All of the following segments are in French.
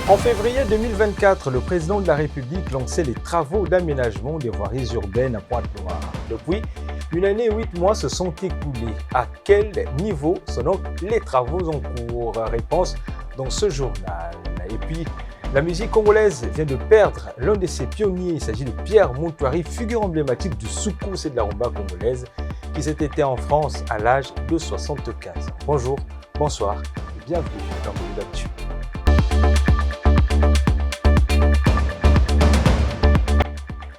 En février 2024, le président de la République lançait les travaux d'aménagement des voiries urbaines à Pointe-Noire. Depuis, 1 année et 8 mois se sont écoulés. À quel niveau sont donc les travaux en cours? Réponse dans ce journal. Et puis, la musique congolaise vient de perdre l'un de ses pionniers. Il s'agit de Pierre Moutouari, figure emblématique du soukous et de la rumba congolaise, qui s'est éteint en France à l'âge de 75 ans. Bonjour, bonsoir et bienvenue dans Menu d'actu.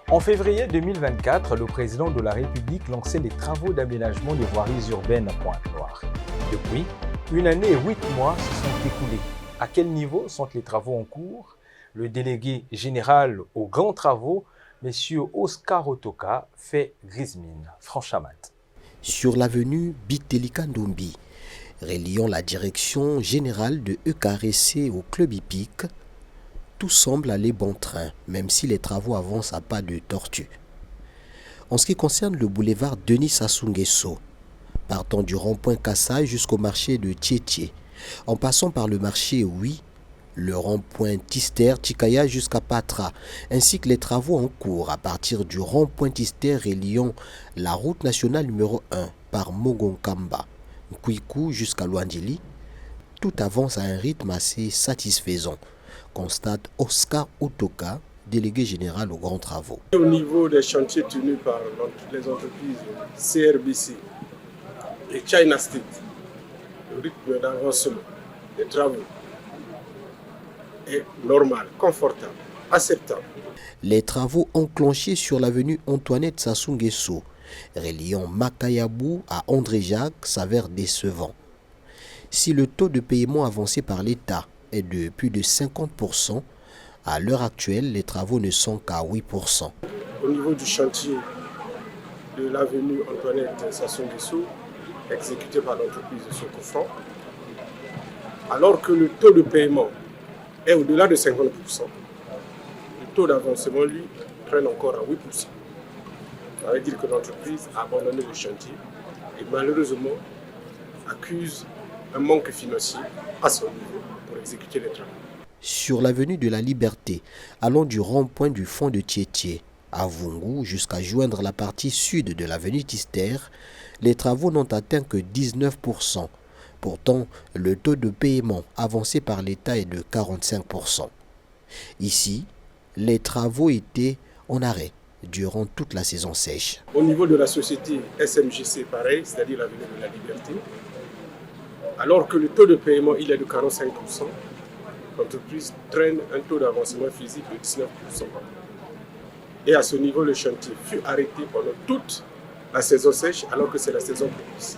En février 2024, le président de la République lançait les travaux d'aménagement des voiries urbaines à Pointe-Noire. Depuis, 1 année et 8 mois se sont écoulés. À quel niveau sont les travaux en cours? Le délégué général aux grands travaux, M. Oscar Otoka, fait grise mine. Franchamat. Sur l'avenue Bitelika Ndombi, reliant la direction générale de EKRC au club hippique, tout semble aller bon train, même si les travaux avancent à pas de tortue. En ce qui concerne le boulevard Denis Sassou Nguesso, partant du rond-point Kassai jusqu'au marché de Tietie, en passant par le marché Oui, le rond-point Tister, Chikaya jusqu'à Patra, ainsi que les travaux en cours à partir du rond-point Tister reliant la route nationale numéro 1 par Mogonkamba, Nkwiku jusqu'à Luandili, tout avance à un rythme assez satisfaisant, constate Oscar Otoka, délégué général aux grands travaux. Au niveau des chantiers tenus par les entreprises CRBC et China State, le rythme d'avancement des travaux est normal, confortable, acceptable. Les travaux enclenchés sur l'avenue Antoinette Sassou Nguesso, reliant Makayabou à André Jacques, s'avèrent décevants. Si le taux de paiement avancé par l'État est de plus de 50%, à l'heure actuelle, les travaux ne sont qu'à 8%. Au niveau du chantier de l'avenue Antoinette Sassou Nguesso, exécuté par l'entreprise de Sokofran, alors que le taux de paiement est au-delà de 50%, le taux d'avancement, lui, traîne encore à 8%. Ça veut dire que l'entreprise a abandonné le chantier et malheureusement accuse un manque financier à son niveau pour exécuter les travaux. Sur l'avenue de la Liberté, allant du rond-point du fond de Tietie à Vungu jusqu'à joindre la partie sud de l'avenue Tister, les travaux n'ont atteint que 19%. Pourtant, le taux de paiement avancé par l'État est de 45%. Ici, les travaux étaient en arrêt durant toute la saison sèche. Au niveau de la société SMGC, pareil, c'est-à-dire l'avenue de la Liberté, alors que le taux de paiement il est de 45%, l'entreprise traîne un taux d'avancement physique de 19%. Et à ce niveau, le chantier fut arrêté pendant toute la saison sèche, alors que c'est la saison propice.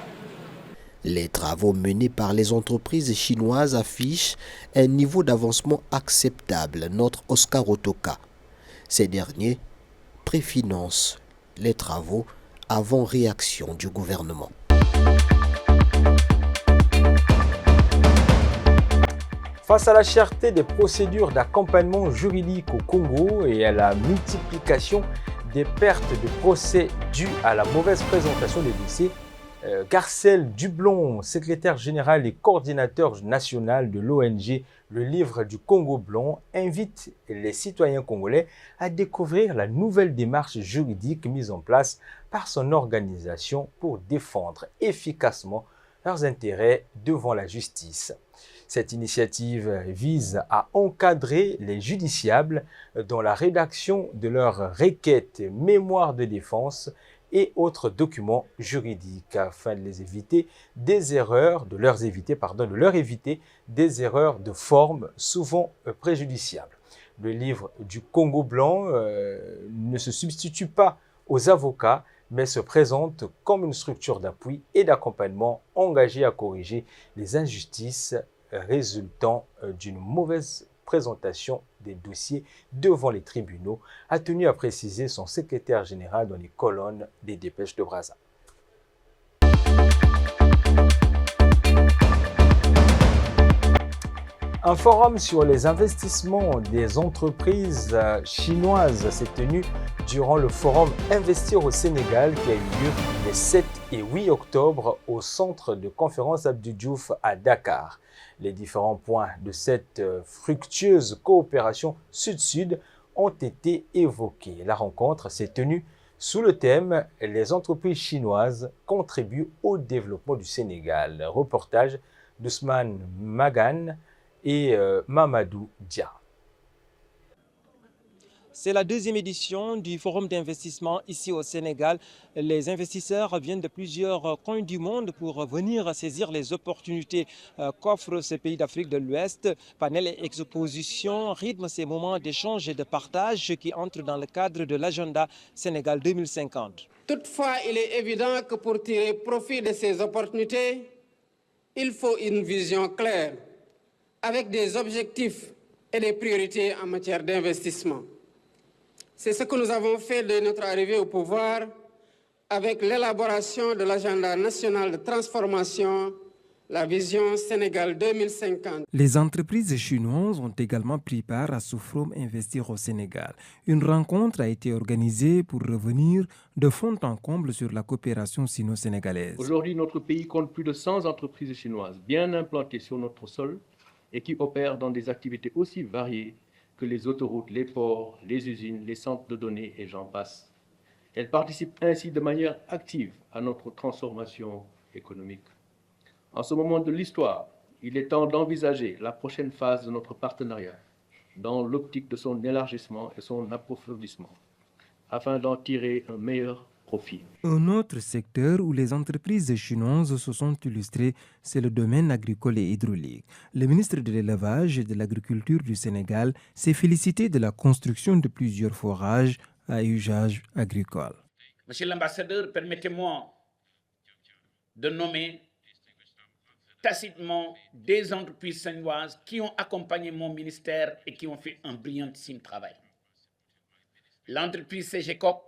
Les travaux menés par les entreprises chinoises affichent un niveau d'avancement acceptable, note Oscar Otoka. Ces derniers préfinancent les travaux avant réaction du gouvernement. Face à la cherté des procédures d'accompagnement juridique au Congo et à la multiplication des pertes de procès dues à la mauvaise présentation des dossiers, Garcelle Dublon, secrétaire général et coordinateur national de l'ONG Le Livre du Congo Blanc, invite les citoyens congolais à découvrir la nouvelle démarche juridique mise en place par son organisation pour défendre efficacement leurs intérêts devant la justice. Cette initiative vise à encadrer les justiciables dans la rédaction de leurs requêtes, mémoires de défense et autres documents juridiques afin de leur éviter des erreurs de forme souvent préjudiciables. Le livre du Congo Blanc ne se substitue pas aux avocats, mais se présente comme une structure d'appui et d'accompagnement engagée à corriger les injustices résultant d'une mauvaise présentation des dossiers devant les tribunaux, a tenu à préciser son secrétaire général dans les colonnes des dépêches de Brazza. Un forum sur les investissements des entreprises chinoises s'est tenu durant le forum Investir au Sénégal qui a eu lieu les 7 et 8 octobre au centre de conférence Abdou Diouf à Dakar. Les différents points de cette fructueuse coopération sud-sud ont été évoqués. La rencontre s'est tenue sous le thème « Les entreprises chinoises contribuent au développement du Sénégal ». Reportage d'Ousmane Magan et Mamadou Dia. C'est la deuxième édition du Forum d'investissement ici au Sénégal. Les investisseurs viennent de plusieurs coins du monde pour venir saisir les opportunités qu'offrent ces pays d'Afrique de l'Ouest. Panel et expositions rythment ces moments d'échange et de partage qui entrent dans le cadre de l'agenda Sénégal 2050. Toutefois, il est évident que pour tirer profit de ces opportunités, il faut une vision claire, avec des objectifs et des priorités en matière d'investissement. C'est ce que nous avons fait de notre arrivée au pouvoir avec l'élaboration de l'agenda national de transformation, la vision Sénégal 2050. Les entreprises chinoises ont également pris part à ce forum Investir au Sénégal. Une rencontre a été organisée pour revenir de fond en comble sur la coopération sino-sénégalaise. Aujourd'hui, notre pays compte plus de 100 entreprises chinoises bien implantées sur notre sol et qui opèrent dans des activités aussi variées que les autoroutes, les ports, les usines, les centres de données et j'en passe. Elles participent ainsi de manière active à notre transformation économique. En ce moment de l'histoire, il est temps d'envisager la prochaine phase de notre partenariat dans l'optique de son élargissement et son approfondissement, afin d'en tirer un meilleur profit. Un autre secteur où les entreprises chinoises se sont illustrées, c'est le domaine agricole et hydraulique. Le ministre de l'Élevage et de l'Agriculture du Sénégal s'est félicité de la construction de plusieurs forages à usage agricole. Monsieur l'ambassadeur, permettez-moi de nommer tacitement des entreprises chinoises qui ont accompagné mon ministère et qui ont fait un brillantissime travail. L'entreprise CGCOP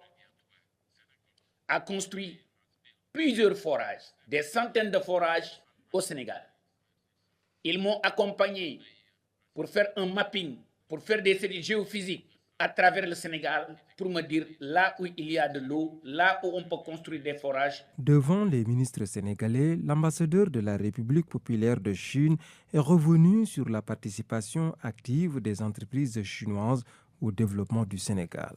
a construit plusieurs forages, des centaines de forages au Sénégal. Ils m'ont accompagné pour faire un mapping, pour faire des séries géophysiques à travers le Sénégal, pour me dire là où il y a de l'eau, là où on peut construire des forages. Devant les ministres sénégalais, l'ambassadeur de la République populaire de Chine est revenu sur la participation active des entreprises chinoises au développement du Sénégal.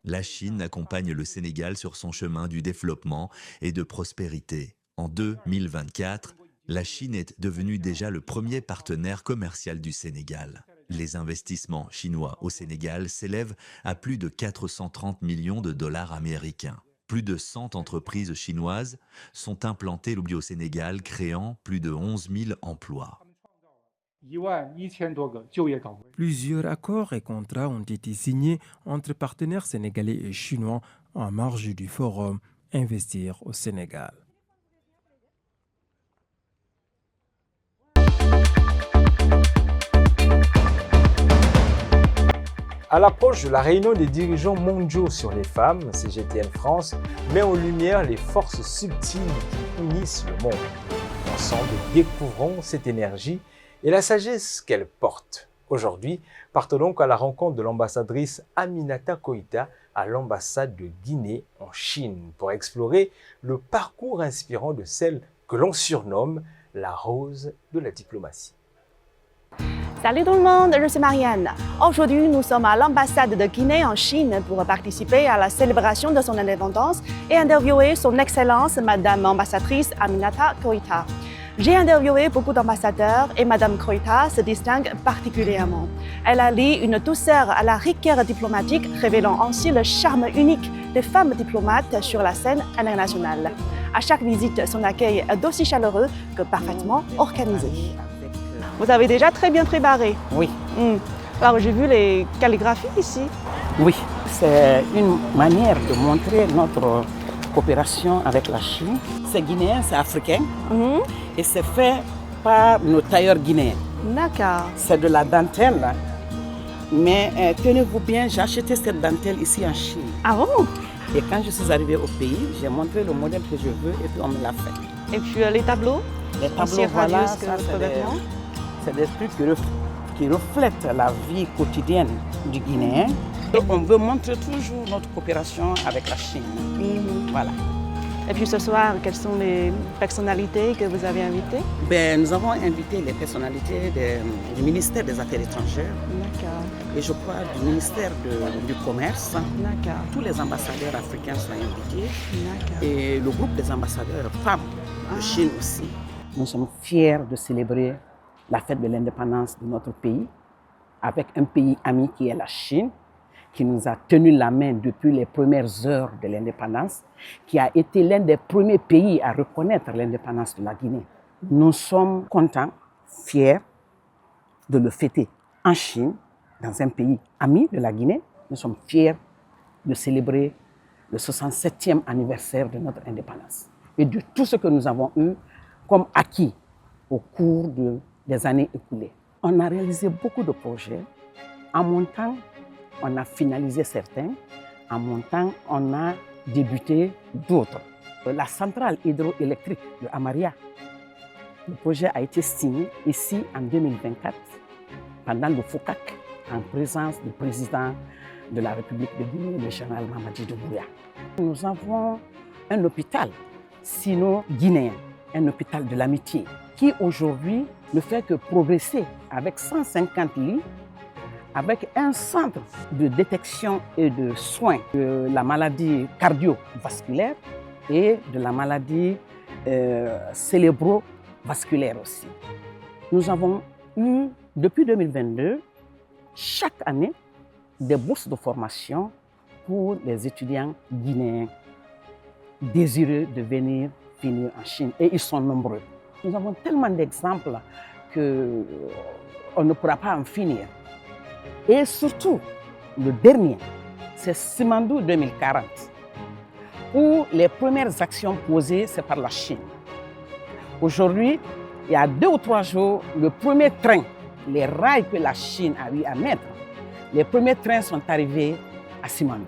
La Chine accompagne le Sénégal sur son chemin du développement et de prospérité. En 2024, la Chine est devenue déjà le premier partenaire commercial du Sénégal. Les investissements chinois au Sénégal s'élèvent à plus de 430 millions de dollars américains. Plus de 100 entreprises chinoises sont implantées au Sénégal, créant plus de 11 000 emplois. Plusieurs accords et contrats ont été signés entre partenaires sénégalais et chinois en marge du forum Investir au Sénégal. À l'approche de la réunion des dirigeants mondiaux sur les femmes, CGTN France met en lumière les forces subtiles qui unissent le monde. Ensemble, découvrons cette énergie et la sagesse qu'elle porte. Aujourd'hui, partons donc à la rencontre de l'ambassadrice Aminata Koïta à l'ambassade de Guinée en Chine pour explorer le parcours inspirant de celle que l'on surnomme la rose de la diplomatie. Salut tout le monde, je suis Marianne. Aujourd'hui, nous sommes à l'ambassade de Guinée en Chine pour participer à la célébration de son indépendance et interviewer son Excellence, Madame ambassadrice Aminata Koïta. J'ai interviewé beaucoup d'ambassadeurs et Madame Koïta se distingue particulièrement. Elle allie une douceur à la rigueur diplomatique, révélant ainsi le charme unique des femmes diplomates sur la scène internationale. À chaque visite, son accueil est d'aussi chaleureux que parfaitement organisé. Vous avez déjà très bien préparé. Oui. Alors j'ai vu les calligraphies ici. Oui, c'est une manière de montrer notre coopération avec la Chine. C'est guinéen, c'est africain et c'est fait par nos tailleurs guinéens. D'accord. C'est de la dentelle, mais tenez-vous bien, j'ai acheté cette dentelle ici en Chine. Ah bon? Et quand je suis arrivée au pays, j'ai montré le modèle que je veux et puis on me l'a fait. Et puis les tableaux? Les tableaux, voilà, ça, C'est des trucs qui reflètent la vie quotidienne du Guinéen. On veut montrer toujours notre coopération avec la Chine. Voilà. Et puis ce soir, quelles sont les personnalités que vous avez invitées? Nous avons invité les personnalités du ministère des Affaires étrangères. D'accord. Et je crois du ministère du Commerce. D'accord. Tous les ambassadeurs africains sont invités. D'accord. Et le groupe des ambassadeurs femmes de Chine aussi. Nous sommes fiers de célébrer la fête de l'indépendance de notre pays avec un pays ami qui est la Chine, qui nous a tenu la main depuis les premières heures de l'indépendance, qui a été l'un des premiers pays à reconnaître l'indépendance de la Guinée. Nous sommes contents, fiers de le fêter en Chine, dans un pays ami de la Guinée. Nous sommes fiers de célébrer le 67e anniversaire de notre indépendance et de tout ce que nous avons eu comme acquis au cours des années écoulées. On a réalisé beaucoup de projets. En montant, on a finalisé certains. En montant, on a débuté d'autres. La centrale hydroélectrique de Amaria, le projet a été signé ici en 2024 pendant le FOCAC en présence du président de la République de Guinée, le général Mamadi Doumbouya. Nous avons un hôpital sino-guinéen, un hôpital de l'amitié, qui aujourd'hui ne fait que progresser avec 150 lits, avec un centre de détection et de soins de la maladie cardiovasculaire et de la maladie cérébrovasculaire aussi. Nous avons eu, depuis 2022, chaque année, des bourses de formation pour les étudiants guinéens désireux de venir finir en Chine. Et ils sont nombreux. Nous avons tellement d'exemples qu'on ne pourra pas en finir. Et surtout, le dernier, c'est Simandou 2040, où les premières actions posées, c'est par la Chine. Aujourd'hui, il y a 2 ou 3 jours, le premier train, les rails que la Chine a eu à mettre, les premiers trains sont arrivés à Simandou,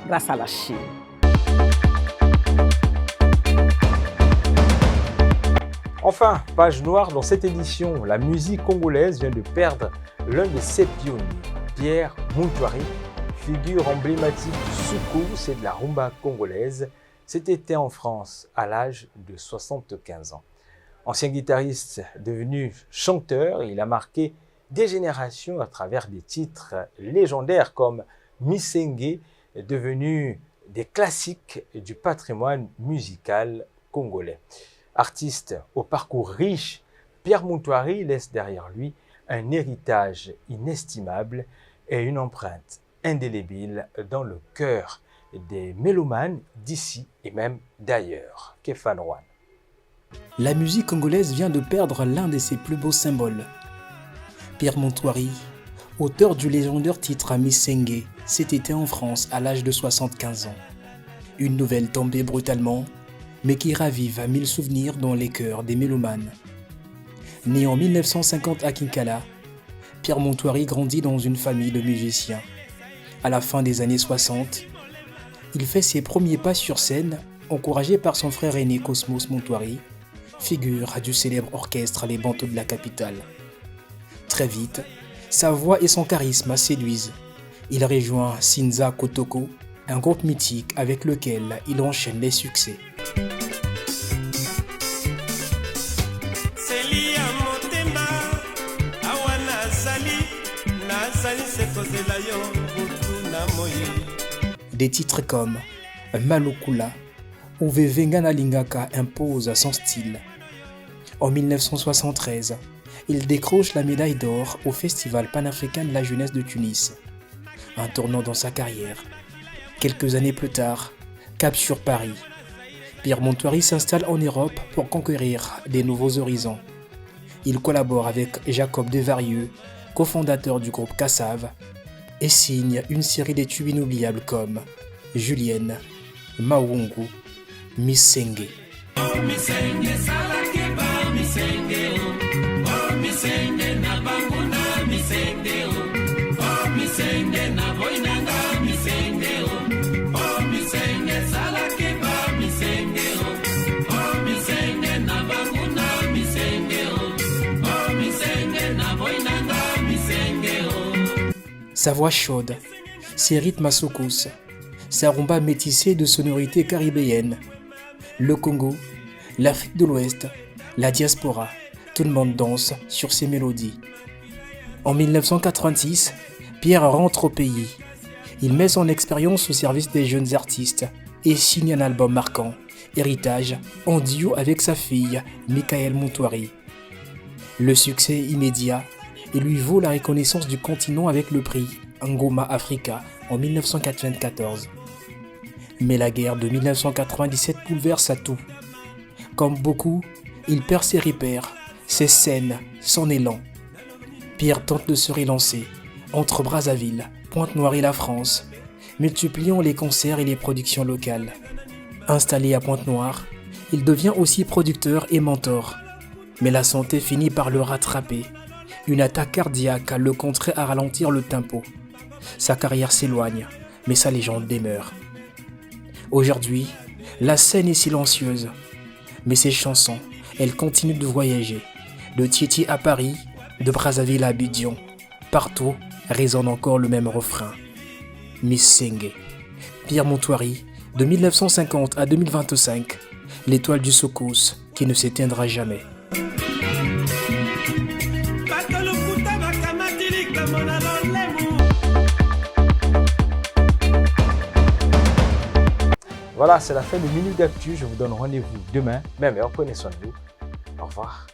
grâce à la Chine. Enfin, page noire dans cette édition, la musique congolaise vient de perdre l'un de ses pionniers, Pierre Moutouari, figure emblématique du soukous et de la rumba congolaise. C'était en France à l'âge de 75 ans. Ancien guitariste devenu chanteur, il a marqué des générations à travers des titres légendaires comme Missengue, devenu des classiques du patrimoine musical congolais. Artiste au parcours riche, Pierre Moutouari laisse derrière lui un héritage inestimable et une empreinte indélébile dans le cœur des mélomanes d'ici et même d'ailleurs. Képhane Rouen. La musique congolaise vient de perdre l'un de ses plus beaux symboles. Pierre Moutouari, auteur du légendaire titre Missengue, s'est éteint en France à l'âge de 75 ans. Une nouvelle tombée brutalement, mais qui ravive 1000 souvenirs dans les cœurs des mélomanes. Né en 1950 à Kinkala, Pierre Moutouari grandit dans une famille de musiciens. À la fin des années 60, il fait ses premiers pas sur scène, encouragé par son frère aîné Cosmos Moutouari, figure du célèbre orchestre Les Bantous de la capitale. Très vite, sa voix et son charisme séduisent. Il rejoint Sinza Kotoko, un groupe mythique avec lequel il enchaîne les succès. Des titres comme Malukula ou Vevengana Lingaka imposent son style. En 1973, il décroche la médaille d'or au Festival panafricain de la jeunesse de Tunis, un tournant dans sa carrière. Quelques années plus tard, cap sur Paris, Pierre Moutouari s'installe en Europe pour conquérir des nouveaux horizons. Il collabore avec Jacob Devarieux, cofondateur du groupe Kassav, et signe une série de tubes inoubliables comme Julienne, Mawungu, Missengue. Misenge sa voix chaude, ses rythmes à secousse, sa rumba métissée de sonorités caribéennes. Le Congo, l'Afrique de l'Ouest, la diaspora, tout le monde danse sur ces mélodies. En 1986, Pierre rentre au pays. Il met son expérience au service des jeunes artistes et signe un album marquant, Héritage, en duo avec sa fille, Michaëlle Montouari. Le succès immédiat et lui vaut la reconnaissance du continent avec le prix Ngoma Africa en 1994. Mais la guerre de 1997 bouleverse à tout. Comme beaucoup, il perd ses repères, ses scènes, son élan. Pierre tente de se relancer entre Brazzaville, Pointe-Noire et la France, multipliant les concerts et les productions locales. Installé à Pointe-Noire, il devient aussi producteur et mentor. Mais la santé finit par le rattraper. Une attaque cardiaque le contraint à ralentir le tempo. Sa carrière s'éloigne, mais sa légende demeure. Aujourd'hui, la scène est silencieuse, mais ses chansons, elles continuent de voyager. De Tieti à Paris, de Brazzaville à Abidjan, partout résonne encore le même refrain. Miss Sengue. Pierre Montouari, de 1950 à 2025, l'étoile du Sokos qui ne s'éteindra jamais. Voilà, c'est la fin de Minute d'Actu. Je vous donne rendez-vous demain, même heure. Prenez soin de vous. Au revoir.